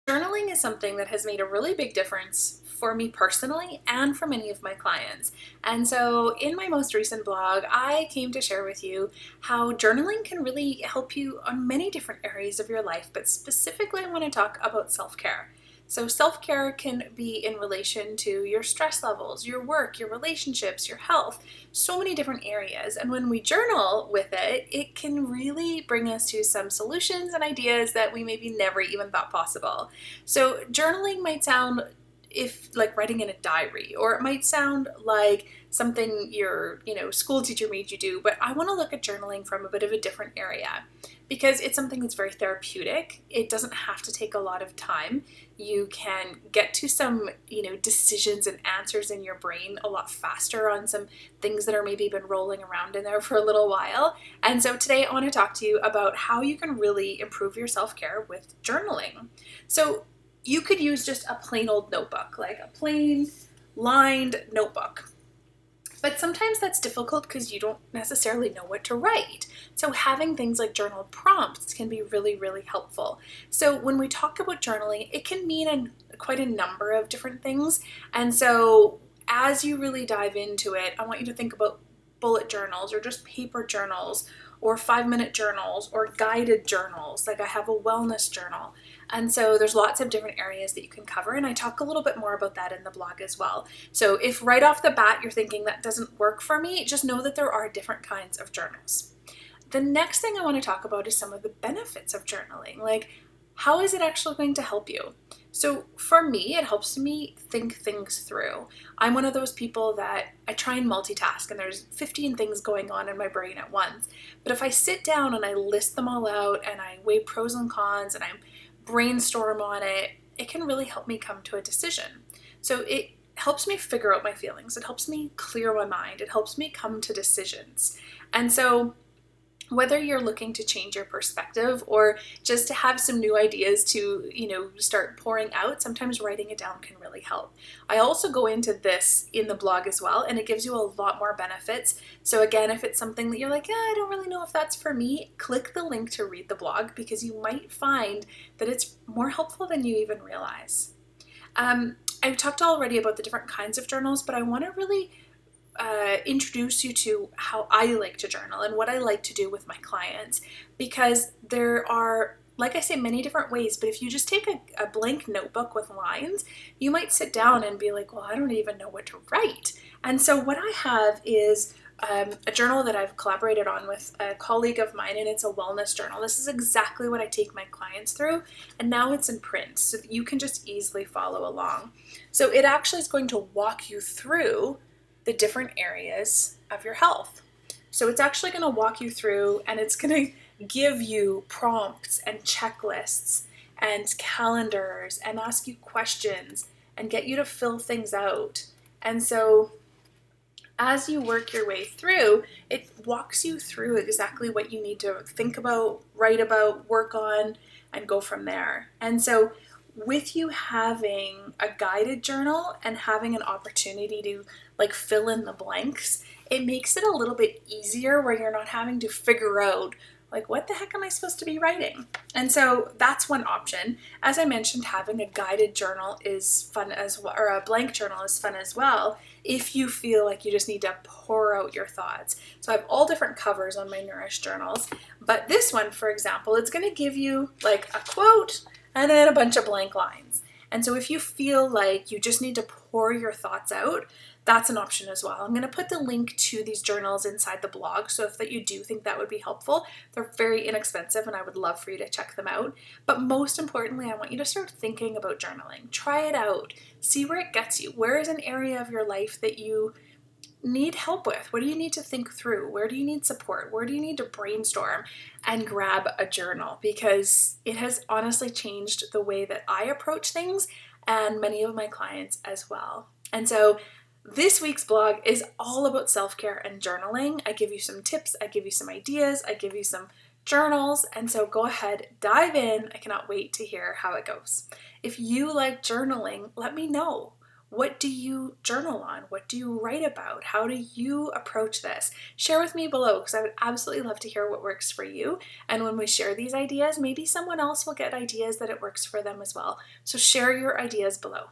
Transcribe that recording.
Journaling is something that has made a really big difference for me personally and for many of my clients. And so, in my most recent blog, I came to share with you how journaling can really help you on many different areas of your life, but specifically, I want to talk about self care. So, self care can be in relation to your stress levels, your work, your relationships, your health, so many different areas. And when we journal with it, it can really bring us to some solutions and ideas that we maybe never even thought possible. So journaling might sound if like writing in a diary, or it might sound like something your school teacher made you do, but I want to look at journaling from a bit of a different area because it's something that's very therapeutic. It doesn't have to take a lot of time. You can get to some decisions and answers in your brain a lot faster on some things that are maybe been rolling around in there for a little while. And so today I want to talk to you about how you can really improve your self-care with journaling. So you could use just a plain old notebook, like a plain lined notebook. But sometimes that's difficult because you don't necessarily know what to write. So having things like journal prompts can be really, really helpful. So when we talk about journaling, it can mean quite a number of different things. And so as you really dive into it, I want you to think about bullet journals or just paper journals or 5-minute journals or guided journals. Like I have a wellness journal. And so there's lots of different areas that you can cover. And I talk a little bit more about that in the blog as well. So if right off the bat you're thinking that doesn't work for me, just know that there are different kinds of journals. The next thing I want to talk about is some of the benefits of journaling. Like, how is it actually going to help you? So for me, it helps me think things through. I'm one of those people that I try and multitask and there's 15 things going on in my brain at once. But if I sit down and I list them all out and I weigh pros and cons and I brainstorm on it, it can really help me come to a decision. So it helps me figure out my feelings. It helps me clear my mind. It helps me come to decisions. And so whether you're looking to change your perspective or just to have some new ideas to, start pouring out, sometimes writing it down can really help. I also go into this in the blog as well, and it gives you a lot more benefits. So again, if it's something that you're like, yeah, I don't really know if that's for me, click the link to read the blog because you might find that it's more helpful than you even realize. I've talked already about the different kinds of journals, but I want to really introduce you to how I like to journal and what I like to do with my clients, because there are, like I say, many different ways. But if you just take a blank notebook with lines, you might sit down and be like, well, I don't even know what to write. And so what I have is a journal that I've collaborated on with a colleague of mine, and it's a wellness journal. This is exactly what I take my clients through, and now it's in print so that you can just easily follow along. So it actually is going to walk you through the different areas of your health. So it's actually going to walk you through, and it's going to give you prompts and checklists and calendars and ask you questions and get you to fill things out. And so as you work your way through, it walks you through exactly what you need to think about, write about, work on, and go from there. And so with you having a guided journal and having an opportunity to like fill in the blanks, it makes it a little bit easier where you're not having to figure out like, what the heck am I supposed to be writing? And so that's one option. As I mentioned, having a guided journal is fun as well, or a blank journal is fun as well, if you feel like you just need to pour out your thoughts. So I have all different covers on my Nourish journals, but this one, for example, it's going to give you like a quote and then a bunch of blank lines. And so if you feel like you just need to pour your thoughts out, that's an option as well. I'm going to put the link to these journals inside the blog, so if that you do think that would be helpful, they're very inexpensive and I would love for you to check them out. But most importantly, I want you to start thinking about journaling. Try it out. See where it gets you. Where is an area of your life that you need help with? What do you need to think through? Where do you need support? Where do you need to brainstorm? And grab a journal, because it has honestly changed the way that I approach things and many of my clients as well. And so this week's blog is all about self-care and journaling. I give you some tips, I give you some ideas, I give you some journals, and so go ahead, dive in. I cannot wait to hear how it goes. If you like journaling, let me know. What do you journal on? What do you write about? How do you approach this? Share with me below, because I would absolutely love to hear what works for you. And when we share these ideas, maybe someone else will get ideas that it works for them as well. So share your ideas below.